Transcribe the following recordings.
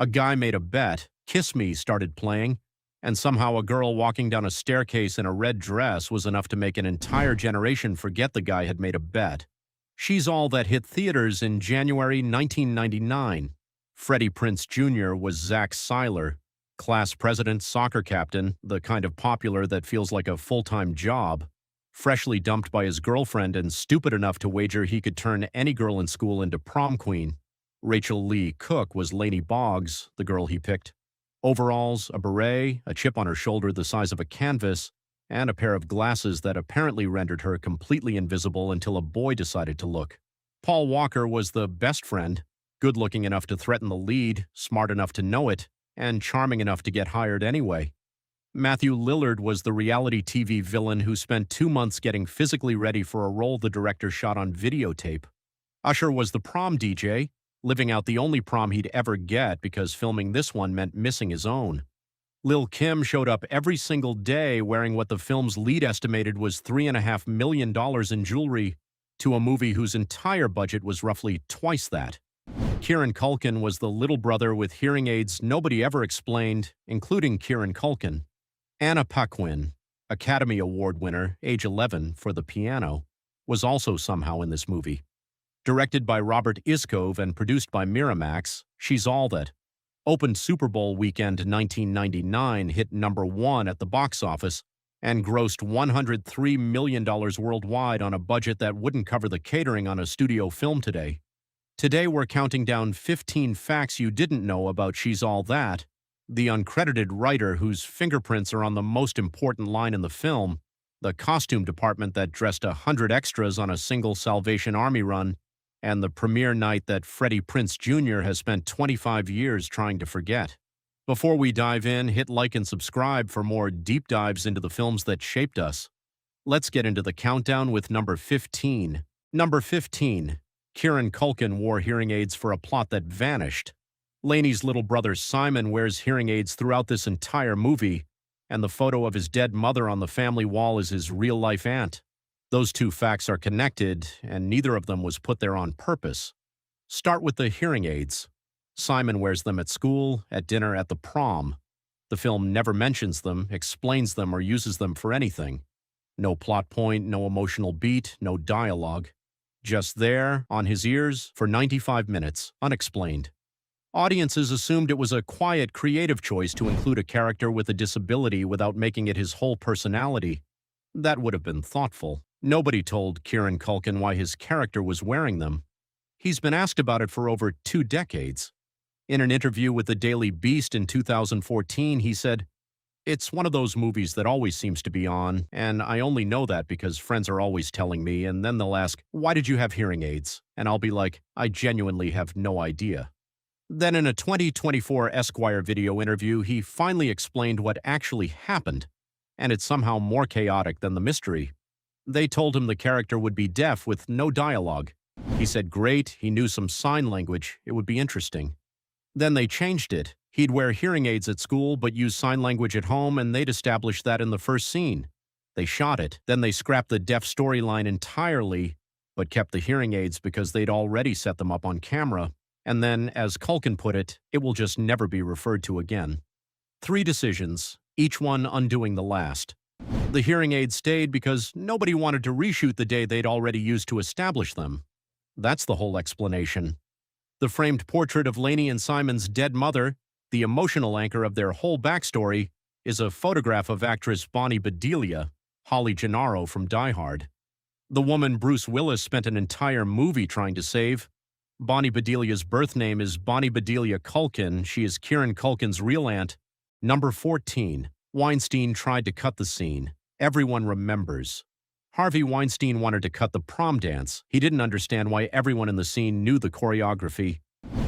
A guy made a bet, Kiss Me started playing, and somehow a girl walking down a staircase in a red dress was enough to make an entire generation forget the guy had made a bet. She's All That hit theaters in January 1999. Freddie Prinze Jr. was Zach Seiler, class president, soccer captain, the kind of popular that feels like a full-time job, freshly dumped by his girlfriend and stupid enough to wager he could turn any girl in school into prom queen. Rachael Leigh Cook was Laney Boggs, the girl he picked. Overalls, a beret, a chip on her shoulder the size of a canvas, and a pair of glasses that apparently rendered her completely invisible until a boy decided to look. Paul Walker was the best friend, good-looking enough to threaten the lead, smart enough to know it, and charming enough to get hired anyway. Matthew Lillard was the reality TV villain who spent 2 months getting physically ready for a role the director shot on videotape. Usher was the prom DJ, living out the only prom he'd ever get because filming this one meant missing his own. Lil' Kim showed up every single day wearing what the film's lead estimated was $3.5 million in jewelry, to a movie whose entire budget was roughly twice that. Kieran Culkin was the little brother with hearing aids nobody ever explained, including Kieran Culkin. Anna Paquin, Academy Award winner, age 11, for The Piano, was also somehow in this movie. Directed by Robert Iscove and produced by Miramax, She's All That opened Super Bowl weekend 1999, hit #1 at the box office, and grossed $103 million worldwide on a budget that wouldn't cover the catering on a studio film today. Today we're counting down 15 facts you didn't know about She's All That, the uncredited writer whose fingerprints are on the most important line in the film, the costume department that dressed 100 extras on a single Salvation Army run, and the premiere night that Freddie Prinze Jr. has spent 25 years trying to forget. Before we dive in, hit like and subscribe for more deep dives into the films that shaped us. Let's get into the countdown with number 15. Number 15. Kieran Culkin wore hearing aids for a plot that vanished. Laney's little brother Simon wears hearing aids throughout this entire movie, and the photo of his dead mother on the family wall is his real-life aunt. Those two facts are connected, and neither of them was put there on purpose. Start with the hearing aids. Simon wears them at school, at dinner, at the prom. The film never mentions them, explains them, or uses them for anything. No plot point, no emotional beat, no dialogue. Just there, on his ears, for 95 minutes, unexplained. Audiences assumed it was a quiet, creative choice to include a character with a disability without making it his whole personality. That would have been thoughtful. Nobody told Kieran Culkin why his character was wearing them. He's been asked about it for over 2 decades. In an interview with the Daily Beast in 2014, he said, "It's one of those movies that always seems to be on, and I only know that because friends are always telling me, and then they'll ask, 'Why did you have hearing aids?' And I'll be like, 'I genuinely have no idea.'" Then in a 2024 Esquire video interview, he finally explained what actually happened, and it's somehow more chaotic than the mystery. They told him the character would be deaf with no dialogue. He said great, he knew some sign language, it would be interesting. Then they changed it. He'd wear hearing aids at school but use sign language at home, and they'd established that in the first scene. They shot it. Then they scrapped the deaf storyline entirely, but kept the hearing aids because they'd already set them up on camera. And then, as Culkin put it, it will just never be referred to again. 3 decisions, each one undoing the last. The hearing aids stayed because nobody wanted to reshoot the day they'd already used to establish them. That's the whole explanation. The framed portrait of Laney and Simon's dead mother, the emotional anchor of their whole backstory, is a photograph of actress Bonnie Bedelia, Holly Gennaro from Die Hard. The woman Bruce Willis spent an entire movie trying to save. Bonnie Bedelia's birth name is Bonnie Bedelia Culkin. She is Kieran Culkin's real aunt. Number 14. Weinstein tried to cut the scene. Everyone remembers. Harvey Weinstein wanted to cut the prom dance. He didn't understand why everyone in the scene knew the choreography.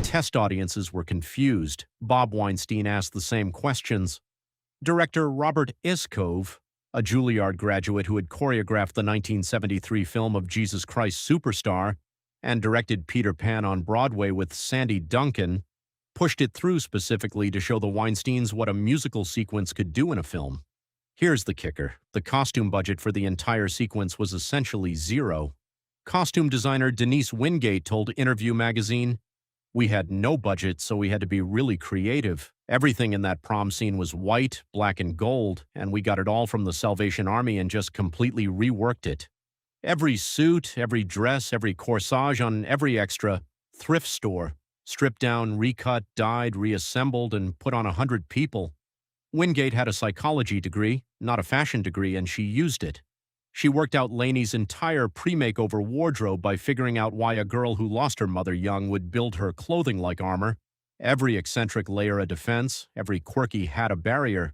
Test audiences were confused. Bob Weinstein asked the same questions. Director Robert Iscove, a Juilliard graduate who had choreographed the 1973 film of Jesus Christ Superstar and directed Peter Pan on Broadway with Sandy Duncan, pushed it through specifically to show the Weinsteins what a musical sequence could do in a film. Here's the kicker. The costume budget for the entire sequence was essentially zero. Costume designer Denise Wingate told Interview magazine, We had no budget, so we had to be really creative. Everything in that prom scene was white, black, and gold, and we got it all from the Salvation Army and just completely reworked it. Every suit, every dress, every corsage on every extra, thrift store, stripped down, recut, dyed, reassembled, and put on 100 people. Wingate had a psychology degree, not a fashion degree, and she used it. She worked out Laney's entire pre-makeover wardrobe by figuring out why a girl who lost her mother young would build her clothing like armor, every eccentric layer a defense, every quirky hat a barrier.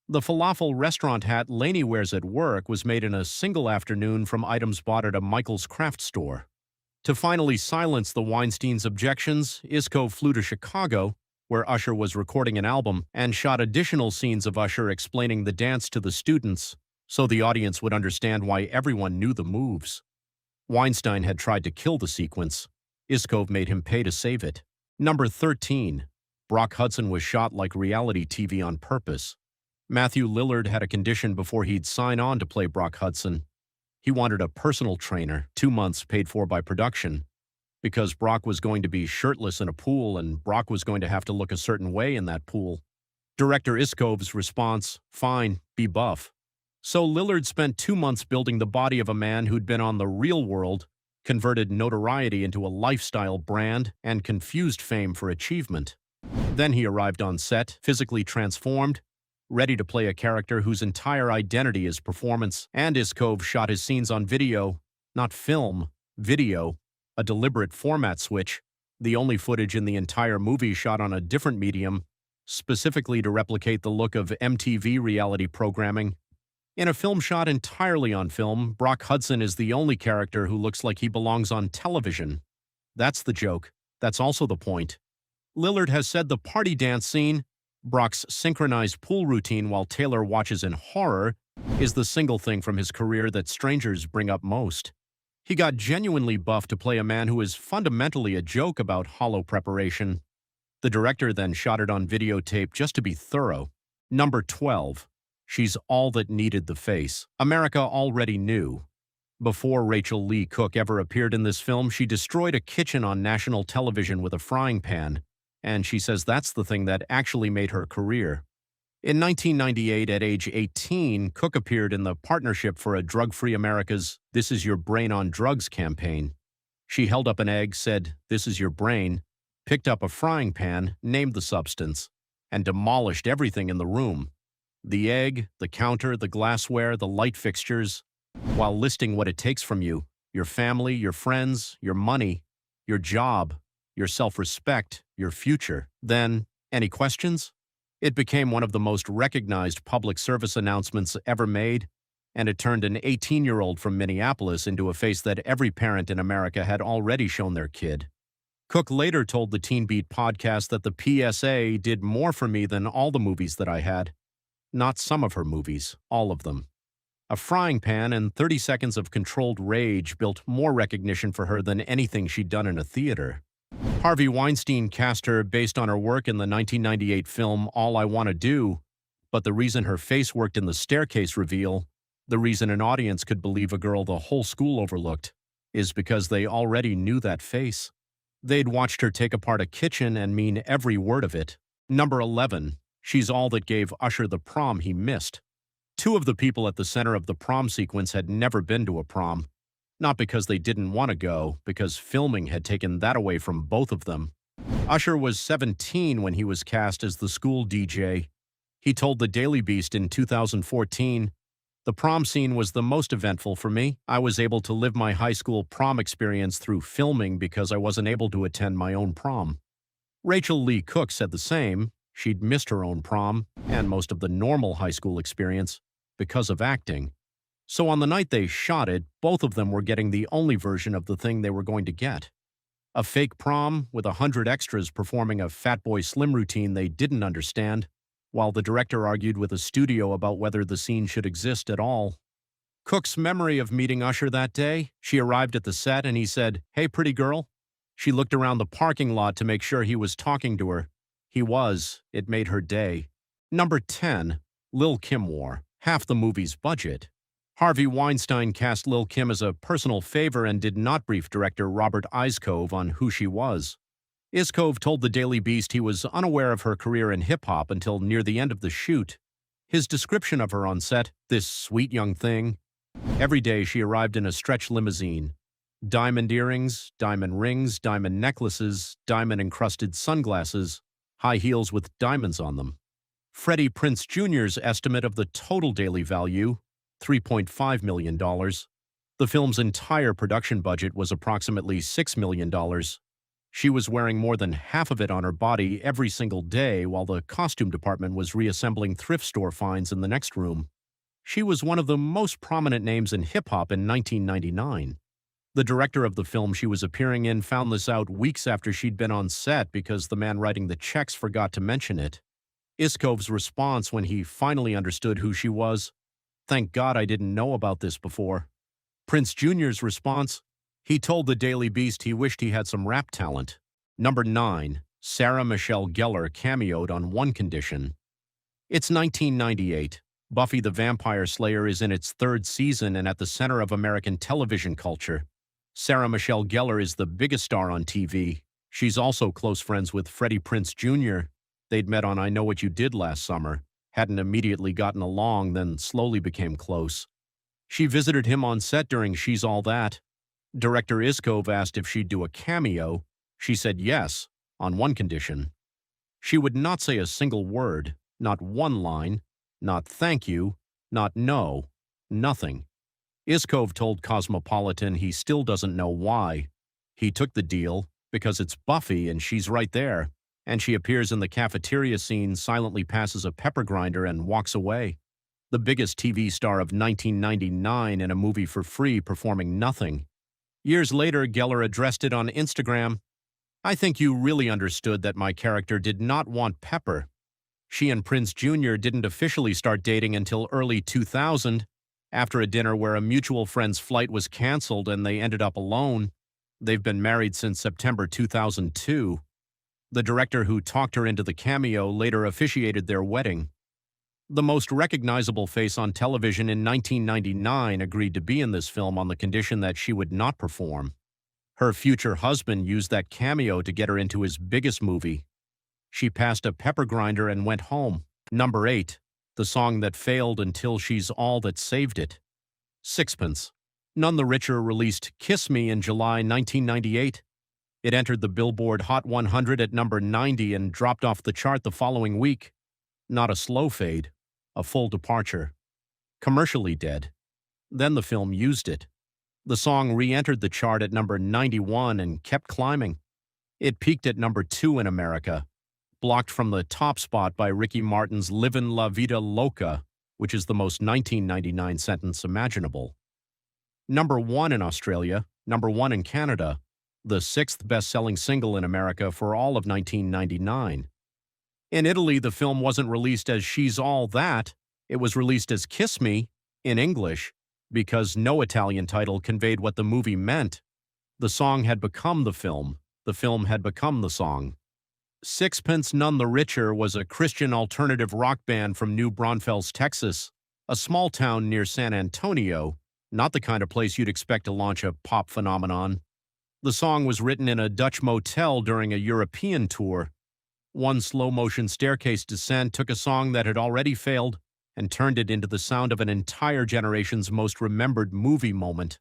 The falafel restaurant hat Laney wears at work was made in a single afternoon from items bought at a Michael's craft store. To finally silence the Weinsteins' objections, Isco flew to Chicago, where Usher was recording an album, and shot additional scenes of Usher explaining the dance to the students, so the audience would understand why everyone knew the moves. Weinstein had tried to kill the sequence. Isco made him pay to save it. Number 13. Brock Hudson was shot like reality TV on purpose. Matthew Lillard had a condition before he'd sign on to play Brock Hudson. He wanted a personal trainer, 2 months paid for by production, because Brock was going to be shirtless in a pool and Brock was going to have to look a certain way in that pool. Director Iscove's response, fine, be buff. So Lillard spent 2 months building the body of a man who'd been on The Real World, converted notoriety into a lifestyle brand, and confused fame for achievement. Then he arrived on set, physically transformed, ready to play a character whose entire identity is performance, and Iscove shot his scenes on video, not film, video, a deliberate format switch, the only footage in the entire movie shot on a different medium, specifically to replicate the look of MTV reality programming. In a film shot entirely on film, Brock Hudson is the only character who looks like he belongs on television. That's the joke. That's also the point. Lillard has said the party dance scene, Brock's synchronized pool routine while Taylor watches in horror, is the single thing from his career that strangers bring up most. He got genuinely buffed to play a man who is fundamentally a joke about hollow preparation. The director then shot it on videotape just to be thorough. Number 12. She's all that needed the face. America already knew. Before Rachael Leigh Cook ever appeared in this film, she destroyed a kitchen on national television with a frying pan, and she says that's the thing that actually made her career. In 1998, at age 18, Cook appeared in the Partnership for a Drug-Free America's This Is Your Brain on Drugs campaign. She held up an egg, said, "This is your brain," picked up a frying pan, named the substance, and demolished everything in the room. The egg, the counter, the glassware, the light fixtures, while listing what it takes from you, your family, your friends, your money, your job, your self-respect, your future. Then, any questions? It became one of the most recognized public service announcements ever made, and it turned an 18-year-old from Minneapolis into a face that every parent in America had already shown their kid. Cook later told the Teen Beat podcast that the PSA did more for me than all the movies that I had. Not some of her movies, all of them. A frying pan and 30 seconds of controlled rage built more recognition for her than anything she'd done in a theater. Harvey Weinstein cast her based on her work in the 1998 film All I Want to Do, but the reason her face worked in the staircase reveal, the reason an audience could believe a girl the whole school overlooked, is because they already knew that face. They'd watched her take apart a kitchen and mean every word of it. Number 11. She's all that gave Usher the prom he missed. 2 of the people at the center of the prom sequence had never been to a prom. Not because they didn't want to go, because filming had taken that away from both of them. Usher was 17 when he was cast as the school DJ. He told the Daily Beast in 2014, "The prom scene was the most eventful for me. I was able to live my high school prom experience through filming because I wasn't able to attend my own prom." Rachael Leigh Cook said the same. She'd missed her own prom, and most of the normal high school experience, because of acting. So on the night they shot it, both of them were getting the only version of the thing they were going to get. A fake prom with 100 extras performing a Fatboy Slim routine they didn't understand, while the director argued with a studio about whether the scene should exist at all. Cook's memory of meeting Usher that day, she arrived at the set and he said, "Hey, pretty girl." She looked around the parking lot to make sure he was talking to her. He was. It made her day. Number 10. Lil' Kim wore half the movie's budget. Harvey Weinstein cast Lil' Kim as a personal favor and did not brief director Robert Iscove on who she was. Iskov told the Daily Beast he was unaware of her career in hip-hop until near the end of the shoot. His description of her on set, this sweet young thing: every day she arrived in a stretch limousine. Diamond earrings, diamond rings, diamond necklaces, diamond-encrusted sunglasses, high heels with diamonds on them. Freddie Prinze Jr.'s estimate of the total daily value, $3.5 million. The film's entire production budget was approximately $6 million. She was wearing more than half of it on her body every single day while the costume department was reassembling thrift store finds in the next room. She was one of the most prominent names in hip-hop in 1999. The director of the film she was appearing in found this out weeks after she'd been on set because the man writing the checks forgot to mention it. Iskov's response when he finally understood who she was: "Thank God I didn't know about this before." Prinze Jr.'s response: he told the Daily Beast he wished he had some rap talent. Number 9. Sarah Michelle Gellar cameoed on one condition. It's 1998. Buffy the Vampire Slayer is in its 3rd season and at the center of American television culture. Sarah Michelle Gellar is the biggest star on TV. She's also close friends with Freddie Prinze Jr. They'd met on I Know What You Did last summer, hadn't immediately gotten along, then slowly became close. She visited him on set during She's All That. Director Iskov asked if she'd do a cameo. She said yes, on one condition. She would not say a single word, not one line, not thank you, not no, nothing. Iskov told Cosmopolitan he still doesn't know why. He took the deal because it's Buffy and she's right there, and she appears in the cafeteria scene, silently passes a pepper grinder, and walks away. The biggest TV star of 1999 in a movie for free, performing nothing. Years later, Gellar addressed it on Instagram: "I think you really understood that my character did not want pepper." She and Prinze Jr. didn't officially start dating until early 2000, after a dinner where a mutual friend's flight was canceled and they ended up alone. They've been married since September 2002. The director who talked her into the cameo later officiated their wedding. The most recognizable face on television in 1999 agreed to be in this film on the condition that she would not perform. Her future husband used that cameo to get her into his biggest movie. She passed a pepper grinder and went home. Number 8. The song that failed until she's all that saved it. Sixpence. None the Richer released Kiss Me in July 1998. It entered the Billboard Hot 100 at number 90 and dropped off the chart the following week. Not a slow fade, a full departure. Commercially dead. Then the film used it. The song re-entered the chart at number 91 and kept climbing. It peaked at number 2 in America, blocked from the top spot by Ricky Martin's Livin' La Vida Loca, which is the most 1999 sentence imaginable. Number 1 in Australia, number 1 in Canada, the 6th best-selling single in America for all of 1999. In Italy, the film wasn't released as She's All That, it was released as Kiss Me, in English, because no Italian title conveyed what the movie meant. The song had become the film had become the song. Sixpence None the Richer was a Christian alternative rock band from New Braunfels, Texas, a small town near San Antonio, not the kind of place you'd expect to launch a pop phenomenon. The song was written in a Dutch motel during a European tour. One slow-motion staircase descent took a song that had already failed and turned it into the sound of an entire generation's most remembered movie moment.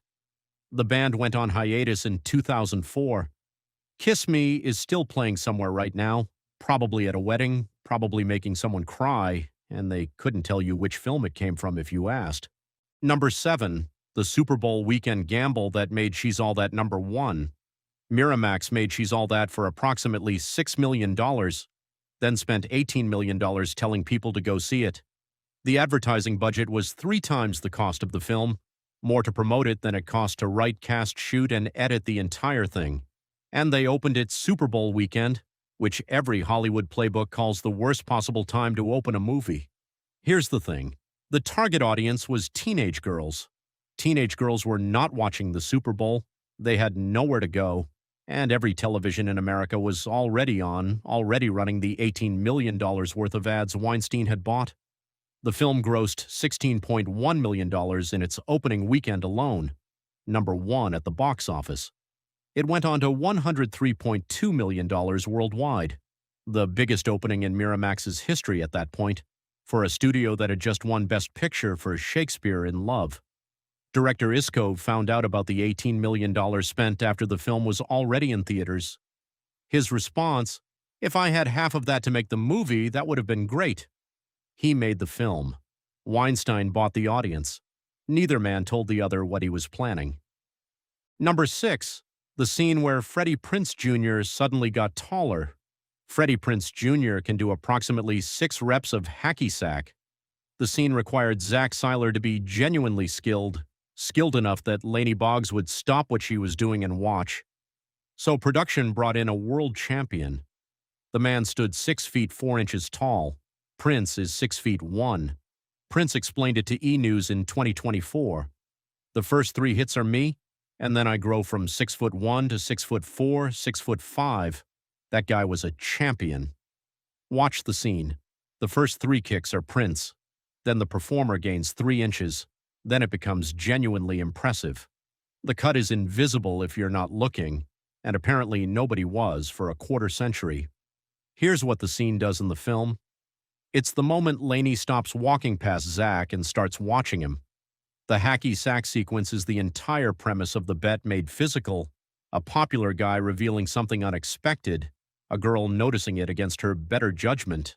The band went on hiatus in 2004. Kiss Me is still playing somewhere right now, probably at a wedding, probably making someone cry, and they couldn't tell you which film it came from if you asked. Number 7, the Super Bowl weekend gamble that made She's All That number 1. Miramax made She's All That for approximately $6 million, then spent $18 million telling people to go see it. The advertising budget was 3 times the cost of the film, more to promote it than it cost to write, cast, shoot, and edit the entire thing. And they opened it Super Bowl weekend, which every Hollywood playbook calls the worst possible time to open a movie. Here's the thing. The target audience was teenage girls. Teenage girls were not watching the Super Bowl. They had nowhere to go. And every television in America was already running the $18 million worth of ads Weinstein had bought. The film grossed $16.1 million in its opening weekend alone, number 1 at the box office. It went on to $103.2 million worldwide, the biggest opening in Miramax's history at that point, for a studio that had just won Best Picture for Shakespeare in Love. Director Iskov found out about the $18 million spent after the film was already in theaters. His response, "If I had half of that to make the movie, that would have been great." He made the film. Weinstein bought the audience. Neither man told the other what he was planning. Number 6. The scene where Freddie Prinze Jr. suddenly got taller. Freddie Prinze Jr. can do approximately 6 reps of hacky sack. The scene required Zach Seiler to be genuinely skilled enough that Laney Boggs would stop what she was doing and watch. So production brought in a world champion. The man stood 6 feet 4 inches tall. Prince is 6 feet 1. Prince explained it to E! News in 2024. "The first 3 hits are me, and then I grow from 6'1" to 6'4", 6'5". That guy was a champion." Watch the scene. The first 3 kicks are Prince. Then the performer gains 3 inches. Then it becomes genuinely impressive. The cut is invisible if you're not looking, and apparently nobody was for a quarter century. Here's what the scene does in the film. It's the moment Laney stops walking past Zach and starts watching him. The hacky sack sequence is the entire premise of the bet made physical, a popular guy revealing something unexpected, a girl noticing it against her better judgment.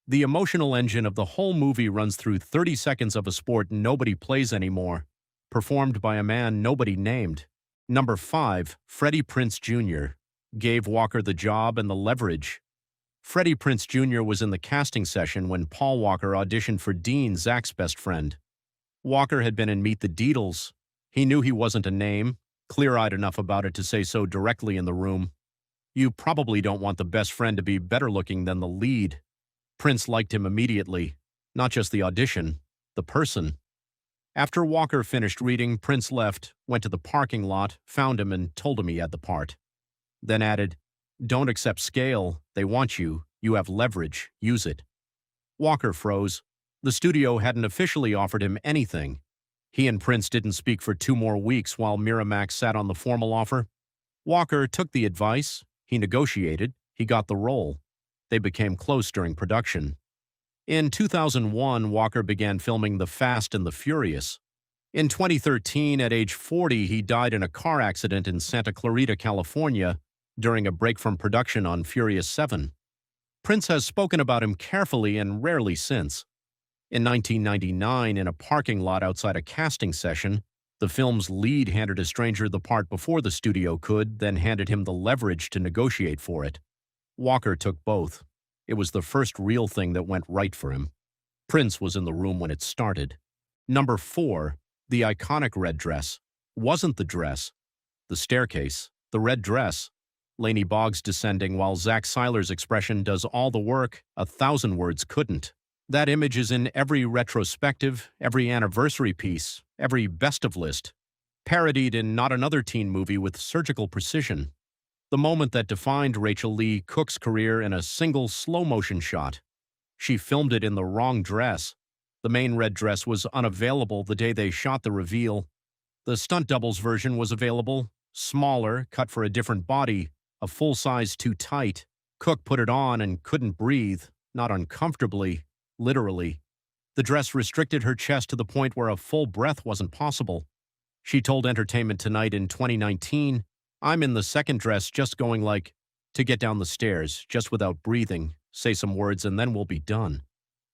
The emotional engine of the whole movie runs through 30 seconds of a sport nobody plays anymore, performed by a man nobody named. Number 5, Freddie Prinze Jr. gave Walker the job and the leverage. Freddie Prinze Jr. was in the casting session when Paul Walker auditioned for Dean, Zach's best friend. Walker had been in Meet the Deedles. He knew he wasn't a name, clear-eyed enough about it to say so directly in the room. "You probably don't want the best friend to be better looking than the lead." Prince liked him immediately, not just the audition, the person. After Walker finished reading, Prince left, went to the parking lot, found him, and told him he had the part. Then added, "Don't accept scale. They want you. You have leverage. Use it." Walker froze. The studio hadn't officially offered him anything. He and Prince didn't speak for 2 more weeks while Miramax sat on the formal offer. Walker took the advice. He negotiated. He got the role. They became close during production. In 2001, Walker began filming The Fast and the Furious. In 2013, at age 40, he died in a car accident in Santa Clarita, California, during a break from production on Furious 7. Prince has spoken about him carefully and rarely since. In 1999, in a parking lot outside a casting session, the film's lead handed a stranger the part before the studio could, then handed him the leverage to negotiate for it. Walker took both. It was the first real thing that went right for him. Prince was in the room when it started. Number 4, the iconic red dress. Wasn't the dress. The staircase. The red dress. Laney Boggs descending while Zach Seiler's expression does all the work 1,000 words couldn't. That image is in every retrospective, every anniversary piece, every best of list. Parodied in not another teen movie with surgical precision. The moment that defined Rachael Leigh Cook's career in a single slow-motion shot. She filmed it in the wrong dress. The main red dress was unavailable the day they shot the reveal. The stunt doubles version was available, smaller, cut for a different body, a full size too tight. Cook put it on and couldn't breathe, not uncomfortably, literally. The dress restricted her chest to the point where a full breath wasn't possible. She told Entertainment Tonight in 2019, "I'm in the second dress just going like, to get down the stairs, just without breathing, say some words and then we'll be done."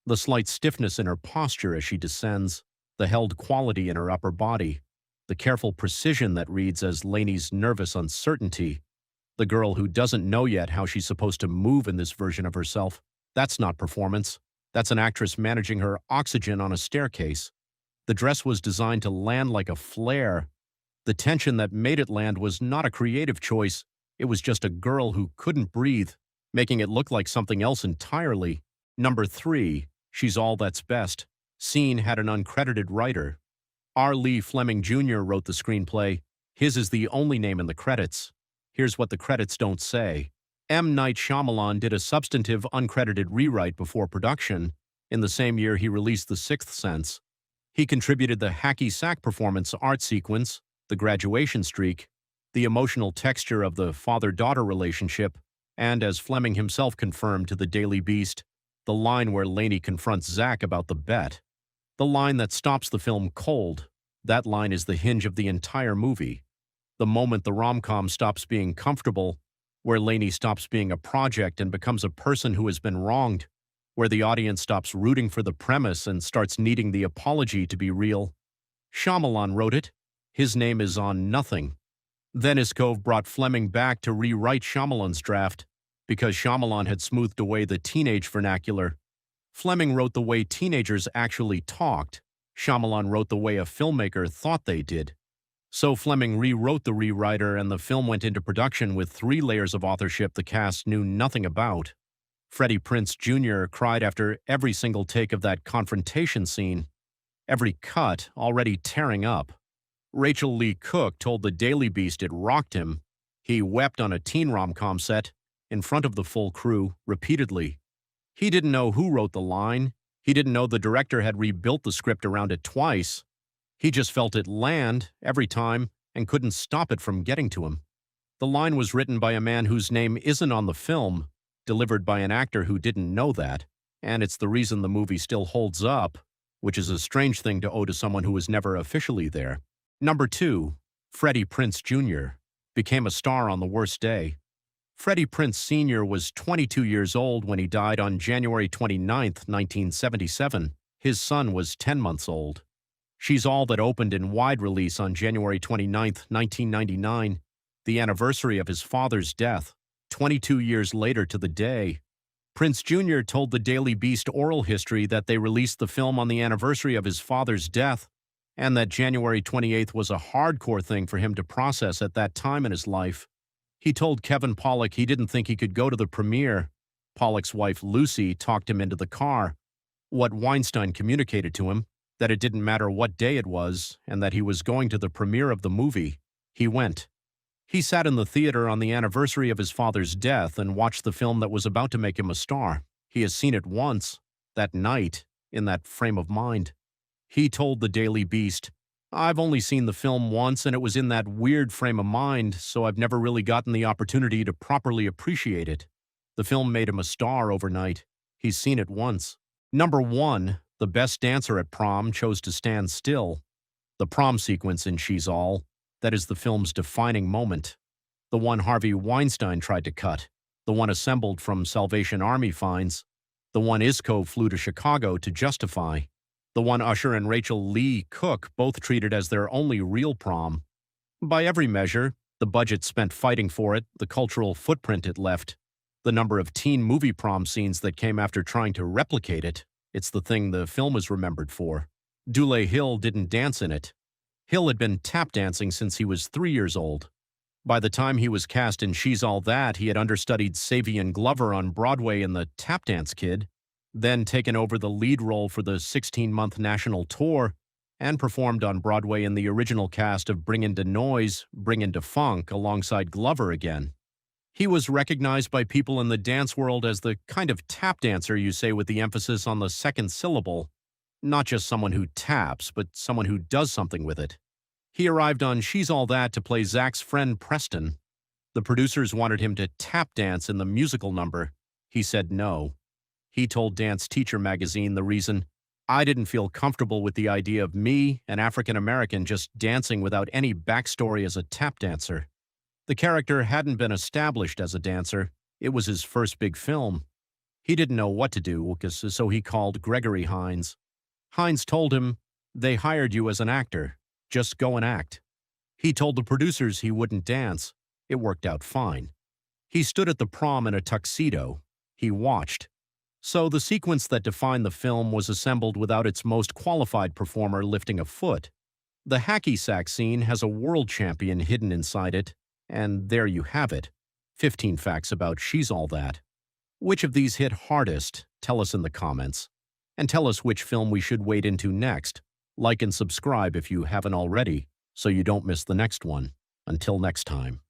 The slight stiffness in her posture as she descends, the held quality in her upper body, the careful precision that reads as Laney's nervous uncertainty, the girl who doesn't know yet how she's supposed to move in this version of herself. That's not performance. That's an actress managing her oxygen on a staircase. The dress was designed to land like a flare. The tension that made it land was not a creative choice. It was just a girl who couldn't breathe, making it look like something else entirely. Number 3, She's All That's Best. Scene had an uncredited writer. R. Lee Fleming Jr. wrote the screenplay. His is the only name in the credits. Here's what the credits don't say. M. Night Shyamalan did a substantive uncredited rewrite before production. In the same year he released The Sixth Sense. He contributed the hacky sack performance art sequence, the graduation streak. the emotional texture of the father-daughter relationship, and as Fleming himself confirmed to the Daily Beast, the line where Laney confronts Zach about the bet. The line that stops the film cold. That line is the hinge of the entire movie. The moment the rom-com stops being comfortable, where Laney stops being a project and becomes a person who has been wronged, where the audience stops rooting for the premise and starts needing the apology to be real. Shyamalan wrote it. His name is on nothing. Then Iskov brought Fleming back to rewrite Shyamalan's draft because Shyamalan had smoothed away the teenage vernacular. Fleming wrote the way teenagers actually talked. Shyamalan wrote the way a filmmaker thought they did. So Fleming rewrote the rewriter, and the film went into production with 3 layers of authorship the cast knew nothing about. Freddie Prinze Jr. cried after every single take of that confrontation scene, every cut already tearing up. Rachael Leigh Cook told the Daily Beast it rocked him. He wept on a teen rom-com set, in front of the full crew, repeatedly. He didn't know who wrote the line. He didn't know the director had rebuilt the script around it twice. He just felt it land every time and couldn't stop it from getting to him. The line was written by a man whose name isn't on the film, delivered by an actor who didn't know that, and it's the reason the movie still holds up, which is a strange thing to owe to someone who was never officially there. Number 2, Freddie Prinze Jr. became a star on the worst day. Freddie Prinze Sr. was 22 years old when he died on January 29, 1977. His son was 10 months old. She's All that opened in wide release on January 29, 1999, the anniversary of his father's death, 22 years later to the day. Prinze Jr. told the Daily Beast oral history that they released the film on the anniversary of his father's death, and that January 28th was a hardcore thing for him to process at that time in his life. He told Kevin Pollak he didn't think he could go to the premiere. Pollak's wife, Lucy, talked him into the car. What Weinstein communicated to him, that it didn't matter what day it was, and that he was going to the premiere of the movie. He went. He sat in the theater on the anniversary of his father's death and watched the film that was about to make him a star. He has seen it once, that night, in that frame of mind. He told the Daily Beast, "I've only seen the film once, and it was in that weird frame of mind, so I've never really gotten the opportunity to properly appreciate it. The film made him a star overnight. He's seen it once." Number 1, the best dancer at prom chose to stand still. The prom sequence in She's All, that is the film's defining moment. The one Harvey Weinstein tried to cut. The one assembled from Salvation Army finds. The one Iskov flew to Chicago to justify. The one Usher and Rachael Leigh Cook both treated as their only real prom. By every measure, the budget spent fighting for it, the cultural footprint it left, the number of teen movie prom scenes that came after trying to replicate it, it's the thing the film is remembered for. Dule Hill didn't dance in it. Hill had been tap dancing since he was 3 years old. By the time he was cast in She's All That, he had understudied Savion Glover on Broadway in The Tap Dance Kid, then taken over the lead role for the 16-month national tour, and performed on Broadway in the original cast of Bringin' Da Noise, Bringin' Da Funk alongside Glover again. He was recognized by people in the dance world as the kind of tap dancer you say with the emphasis on the second syllable, not just someone who taps, but someone who does something with it. He arrived on She's All That to play Zach's friend Preston. The producers wanted him to tap dance in the musical number. He said no. He told Dance Teacher magazine the reason, "I didn't feel comfortable with the idea of me, an African American, just dancing without any backstory as a tap dancer." The character hadn't been established as a dancer. It was his first big film. He didn't know what to do, so he called Gregory Hines. Hines told him, "They hired you as an actor. Just go and act." He told the producers he wouldn't dance. It worked out fine. He stood at the prom in a tuxedo. He watched. So the sequence that defined the film was assembled without its most qualified performer lifting a foot. The hacky sack scene has a world champion hidden inside it, and there you have it. 15 facts about She's All That. Which of these hit hardest? Tell us in the comments. And tell us which film we should wade into next. Like and subscribe if you haven't already, so you don't miss the next one. Until next time.